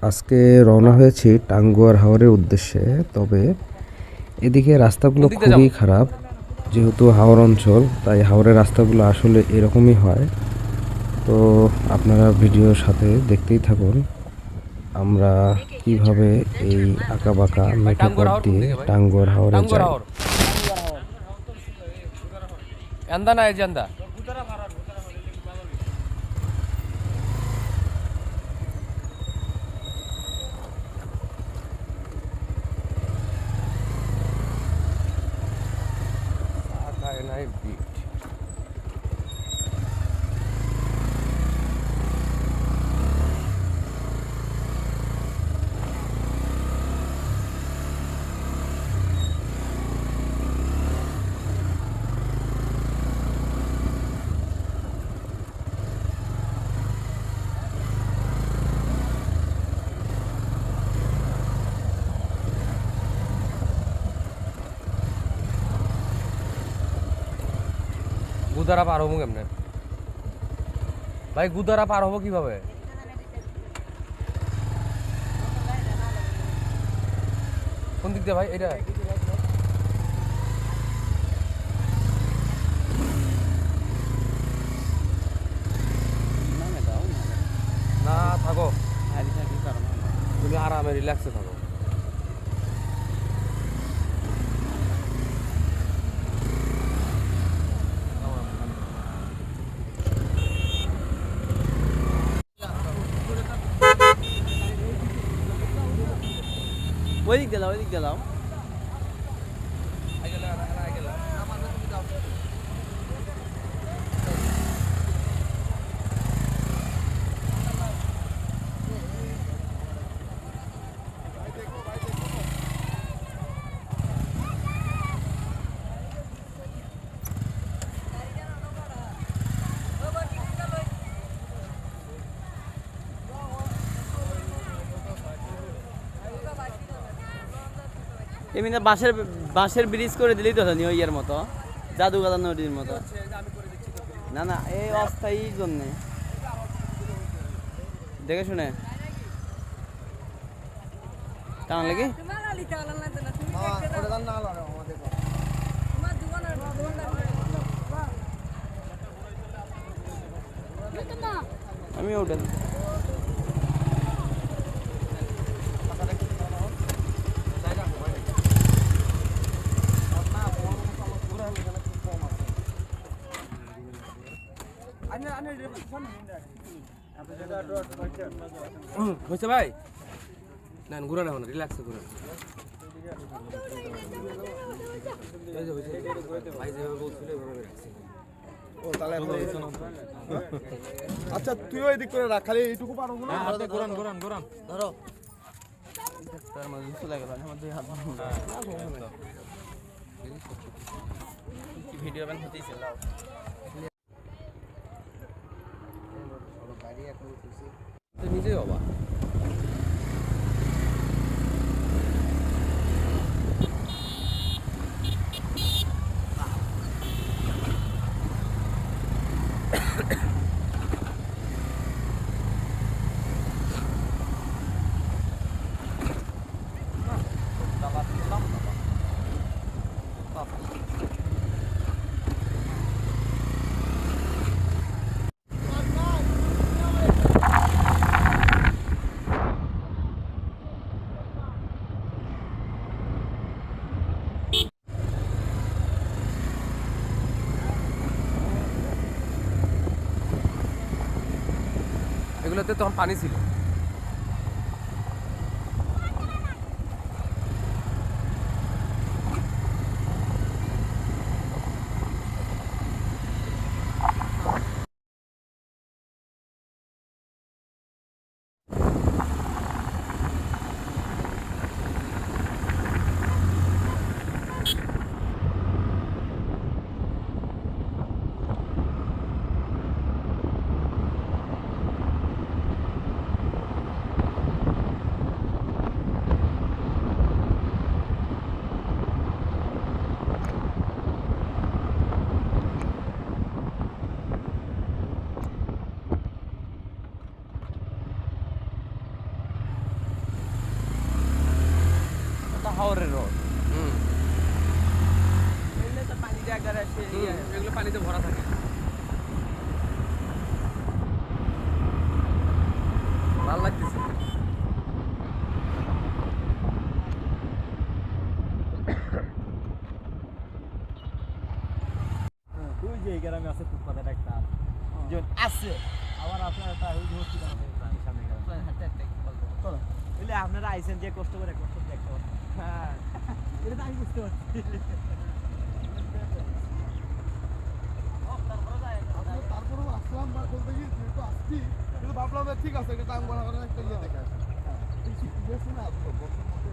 আজকে রওনা হয়েছি টাঙ্গুয়ার হাওরের উদ্দেশ্যে। তবে এদিকে রাস্তাগুলো খুবই খারাপ, যেহেতু হাওর অঞ্চল তাই হাওরের রাস্তাগুলো আসলে এরকমই হয়। তো আপনারা ভিডিওর সাথে দেখতেই থাকুন আমরা কিভাবে এই আঁকাবাঁকা মেঠো পথ দিয়ে টাঙ্গুয়ার হাওরে যাই। এন্দা না এজেন্দা নাই বিট গুদারা পার হবো কেমনে ভাই? গুদারা পার হবো কিভাবে? কোন দিক দিয়ে ভাই? এটা না থাকো, তুমি আরামে রিল্যাক্সে থাকো। ওই দিক গেলাম, ওই দিক গেলাম। এমনি বাঁশের ব্রিজ করে দিলেই তো নিউ ইয়ার মতো, জাদুগাদা নদীর মতো। না না, এই অস্থায়ী জন্যে দেখে শুনে কেমন লাগে। আমি ওটা হয়েছে ভাই? না ঘুরে না, রিল্যাক্সে ঘুরে। ভাই যেভাবে বলছিল আচ্ছা তুইও এদিক করে রাখ, খালি এইটুকু পারো না। ঘোরান ঘোরান ঘোরান ধরো তার মধ্যে চলে গেল আমার দুই হাত ভিডিও ব্যান হতেই ছিল। নিজেই বাবা এগুলোতে তখন পানি ছিল। হাওরের রড এগুলো তো পানিতে একবারে এগুলো পানিতে ভরা থাকে ভালো লাগতেছে ওই যে এই গ্রামে আছে ফুটপাতের একটা জন আছে আবার আপনার একটা ওই যে হসপিটাল আছে সামনে গ্রামে চলো বুঝলে আপনারা আইসেন যে কষ্ট করে কষ্ট দেখতে হ্যাঁ এটা তো আমি বুঝতে পারছি তারপরেও আসলাম বা বলতে গিয়ে যেহেতু আসছি কিন্তু ভাবলাম যে ঠিক আছে এটা টাং বাড়া করে একটা ইয়ে দেখে আসি বেশি না আসবো বছর মধ্যে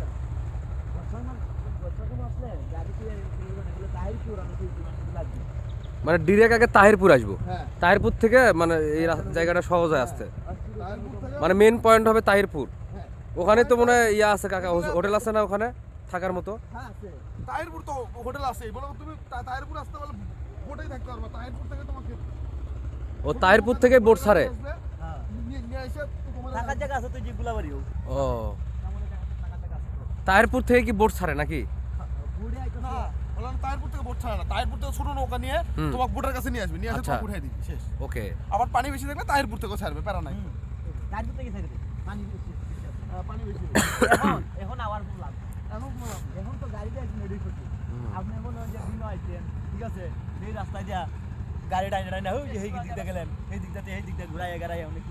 মানে ডিরেক্ট আগে তাহিরপুর আসবো হ্যাঁ তাহিরপুর থেকে মানে এই জায়গাটা সহজ হয় আসতে তারপর থেকে মানে মেন পয়েন্ট হবে তাহিরপুর হ্যাঁ ওখানে তো মনে হয় ইয়া আছে কাকা হোটেল আছে না ওখানে থাকার মতো তাহিরপুর তো হোটেল আছে বলো তুমি তাহিরপুর আসতে পারলে বোটেই থাকতে পারবা তাহিরপুর থেকে তোমাকে ও তাহিরপুর থেকে বোট ছাড়ে আসবে, নিয়ে এসে তোমার থাকার জায়গা আছে তো যে গুলাবাড়িও ও তাহিরপুর থেকে কি বোট ছাড়ে নাকি না বললাম তাহিরপুর থেকে বোট ছাড়া না তাহিরপুর থেকে ছোট নৌকা নিয়ে হুম। তোমাকে বোটের কাছে নিয়ে আসবে নিয়ে এসে আচ্ছা। তোমাকে উঠাই দিবি শেষ ওকে আবার পানি বেশি থাকলে তাহিরপুর থেকেও ছাড়বে প্যারা নাই তারপর থেকে সাইডে পানি বেশি পানি বেশি এখন আবার খুব লাভ এখন তো গাড়িটা রেডি করছি আপনি এখন ওই যে দিন আইছেন ঠিক আছে এই রাস্তায় দিয়া গাড়ি ডাইনে ডাইনে ওই যে এই দিকটা গেলেন এই দিকটাতে ঘুরাইয়া গাড়াইয়া অনেক